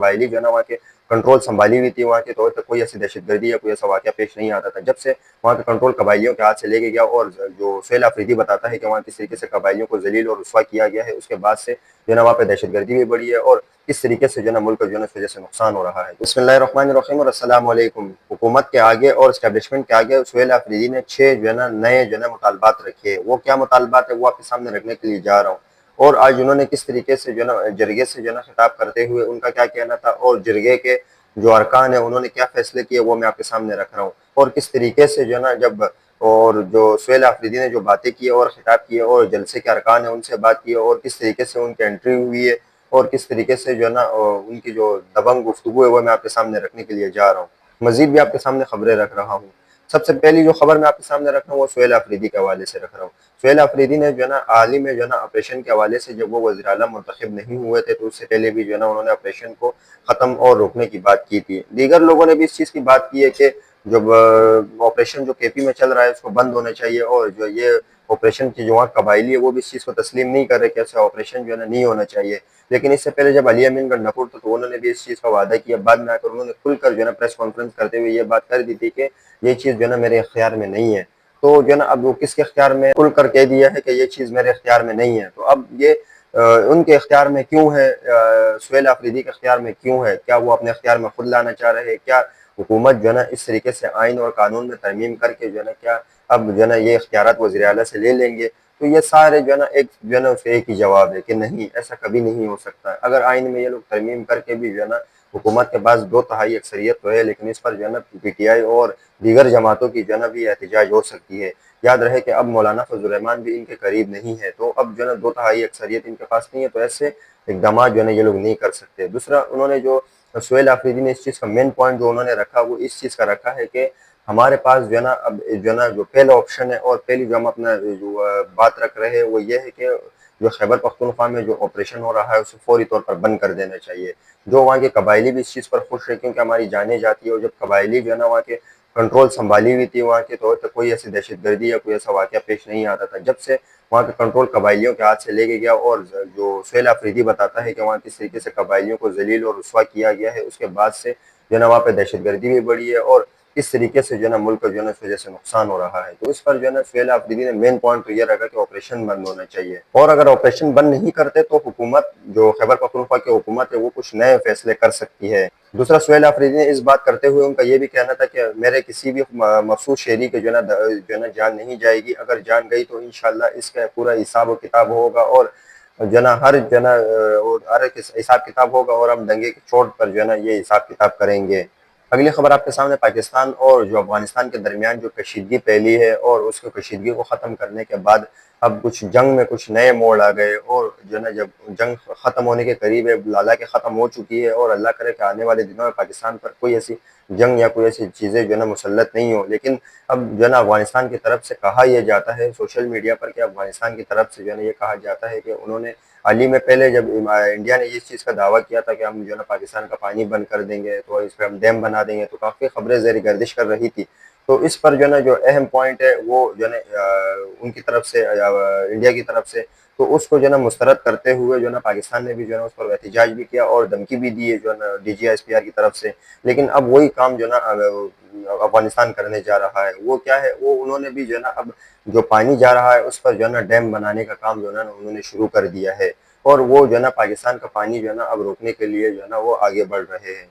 कबायली जो है ना वहाँ के कंट्रोल संभाली हुई थी, वहाँ के तौर पर कोई ऐसी दहशतगर्दी या कोई ऐसा वाक़या पेश नहीं आता था। जब से वहाँ का कंट्रोल कबायलियों के हाथ से लेके गया और जो सुहेल अफरीदी बताता है कि वहाँ किस तरीके से कबायलियों को ज़लील और रुस्वा किया गया है, उसके बाद से जो है ना वहाँ पे दहशतगर्दी भी बढ़ी है और किस तरीके से जो है ना मुल्क जो है ना इस वजह से नुकसान हो रहा है। बिस्मिल्लाहिर्रहमानिर्रहीम और अस्सलाम वालेकुम। हुकूमत के आगे और एस्टेब्लिशमेंट के आगे सुहेल अफरीदी ने 6 जो है ना नए जो है ना मुतालबात रखे। वो क्या मुतालबात है वो आपके सामने रखने के लिए जा रहा हूँ। और आज उन्होंने किस तरीके से जो है ना जरगे से जो है ना खिताब करते हुए उनका क्या कहना था और जरगे के जो अरकान है उन्होंने क्या फैसले किए वो मैं आपके सामने रख रहा हूँ। और किस तरीके से जो है ना जब और जो सुहेल अफरीदी ने जो बातें की और खिताब किए और जलसे के अरकान है उनसे बात की और किस तरीके से उनकी एंट्री हुई है और किस तरीके से जो है ना उनकी जो दबंग गुफ्तगू है वो मैं आपके सामने रखने के लिए जा रहा हूँ। मजीद भी आपके सामने खबरें रख रहा हूँ। सबसे पहली जो खबर मैं आपके सामने रख रहा हूँ वो सुहेल अफरीदी के हवाले से रख रहा हूँ। सुहेल अफरीदी ने जो है ना हाल ही में जो है ना ऑपरेशन के हवाले से जब वो वज़ीर आला मुंतखब नहीं हुए थे तो उससे पहले भी जो है ना उन्होंने ऑपरेशन को ख़त्म और रोकने की बात की थी। दीगर लोगों ने भी इस चीज़ की बात की है कि जब ऑपरेशन जो केपी में चल रहा है उसको बंद होना चाहिए और जो ये ऑपरेशन की जो वहाँ कबायली है वो भी इस चीज़ को तस्लीम नहीं कर रहे कि ऐसा ऑपरेशन जो है ना नहीं होना चाहिए। लेकिन इससे पहले जब अली अमीन गंडापुर तो उन्होंने भी इस चीज़ का वादा किया, बाद में आकर उन्होंने खुलकर जो है ना प्रेस कॉन्फ्रेंस करते हुए ये बात कर दी थी कि ये चीज़ जो है ना मेरे इख्तियार में नहीं है। तो जो है ना अब वो किसके इख्तियार में खुल कर कह दिया है कि ये चीज़ मेरे इख्तियार में नहीं है। तो अब ये उनके इख्तियार में क्यों है, सुहेल अफरीदी के इख्तियार में क्यों है? क्या वो अपने इख्तियार में खुद लाना चाह रहे हैं? क्या हुकूमत जो है ना इस तरीके से आइन और कानून में तरमीम करके जो है ना क्या अब जो है ना ये इख्तियारात वज़ीर आला से ले लेंगे? तो ये सारे जो है ना एक जो है ना उसका एक ही जवाब है कि नहीं, ऐसा कभी नहीं हो सकता। अगर आइन में ये लोग तरमीम करके भी जो है ना हुकूमत के पास 2/3 अक्सरियत तो है, लेकिन इस पर जो है ना पीटीआई और दीगर जमातों की जो है ना भी एहतिजाज हो सकती है। याद रहे कि अब मौलाना फजल रहमान भी इनके करीब नहीं है, तो अब जो है ना 2/3 अक्सरियत इनके पास नहीं है, तो ऐसे इकदाम जो है ना ये लोग नहीं कर सकते। दूसरा उन्होंने जो सुहेल अफरीदी ने इस चीज़ का मेन पॉइंट जो उन्होंने रखा वो इस चीज़ का रखा है कि हमारे पास जो है ना अब जो है ना जो पहला ऑप्शन है और पहली जो हम अपना जो बात रख रहे हैं वो ये है कि जो खैबर पख्तूनख्वा में जो ऑपरेशन हो रहा है उसे फौरी तौर पर बंद कर देना चाहिए। जो वहाँ के कबायली भी इस चीज़ पर खुश है क्योंकि हमारी जानें जाती है और जब कबायली जो है ना वहाँ के कंट्रोल संभाली हुई थी वहाँ के तौर पर कोई ऐसी दहशतगर्दी या कोई ऐसा वाक़या पेश नहीं आता था। जब से वहाँ का कंट्रोल कबायलियों के हाथ से लेके गया और जो सुहेल अफरीदी बताता है कि वहाँ किस तरीके से कबायलियों को ज़लील और रुस्वा किया गया है, उसके बाद से जो है ना वहाँ पे दहशतगर्दी भी बढ़ी है और किस तरीके से जो है ना मुल्क जो है ना इस वजह से नुकसान हो रहा है। तो इस पर जो है ना सुहेल अफरीदी ने मेन पॉइंट तो ये रखा कि ऑपरेशन बंद होना चाहिए और अगर ऑपरेशन बंद नहीं करते तो हुकूमत जो खैबर पख्तूनख्वा की हुकूमत है वो कुछ नए फैसले कर सकती है। दूसरा सुहेल अफरीदी ने इस बात करते हुए उनका ये भी कहना था कि मेरे किसी भी मखसूस शहरी के जो है ना जान नहीं जाएगी, अगर जान गई तो इंशाल्लाह इसका पूरा हिसाब व किताब होगा और जो है ना हर जो है ना और हर एक हिसाब किताब होगा और हम दंगे की चोट पर जो है ना ये हिसाब किताब करेंगे। अगली खबर आपके सामने पाकिस्तान और जो अफगानिस्तान के दरमियान जो कशीदगी फैली है और उसको कशीदगी को ख़त्म करने के बाद अब कुछ जंग में कुछ नए मोड़ आ गए और जो है ना जब जंग ख़त्म होने के करीब है, लाला के ख़त्म हो चुकी है और अल्लाह करे कि आने वाले दिनों में पाकिस्तान पर कोई ऐसी जंग या कोई ऐसी चीज़ें जो है ना मुसल्लत नहीं हो। लेकिन अब जो है ना अफगानिस्तान की तरफ से कहा यह जाता है सोशल मीडिया पर कि अफगानिस्तान की तरफ से जो है ना ये कहा जाता है कि उन्होंने हाल ही में पहले जब इंडिया ने इस चीज़ का दावा किया था कि हम जो है ना पाकिस्तान का पानी बंद कर देंगे तो इस पर हम डैम बना देंगे, तो काफ़ी खबरें ज़ेर गर्दिश कर रही थी। तो इस पर जो है ना जो अहम पॉइंट है वो जो है ना उनकी तरफ से इंडिया की तरफ से तो उसको जो है ना मुस्तरद करते हुए जो है ना पाकिस्तान ने भी जो है ना उस पर एहतजाज भी किया और धमकी भी दी है जो है ना DGISPR की तरफ से। लेकिन अब वही काम जो है ना अफगानिस्तान करने जा रहा है वो क्या है, वो उन्होंने भी जो है ना अब जो पानी जा रहा है उस पर जो है ना डैम बनाने का काम जो है ना उन्होंने शुरू कर दिया है और वो जो है ना पाकिस्तान का पानी जो है ना अब रोकने के लिए जो है ना वो आगे बढ़ रहे हैं।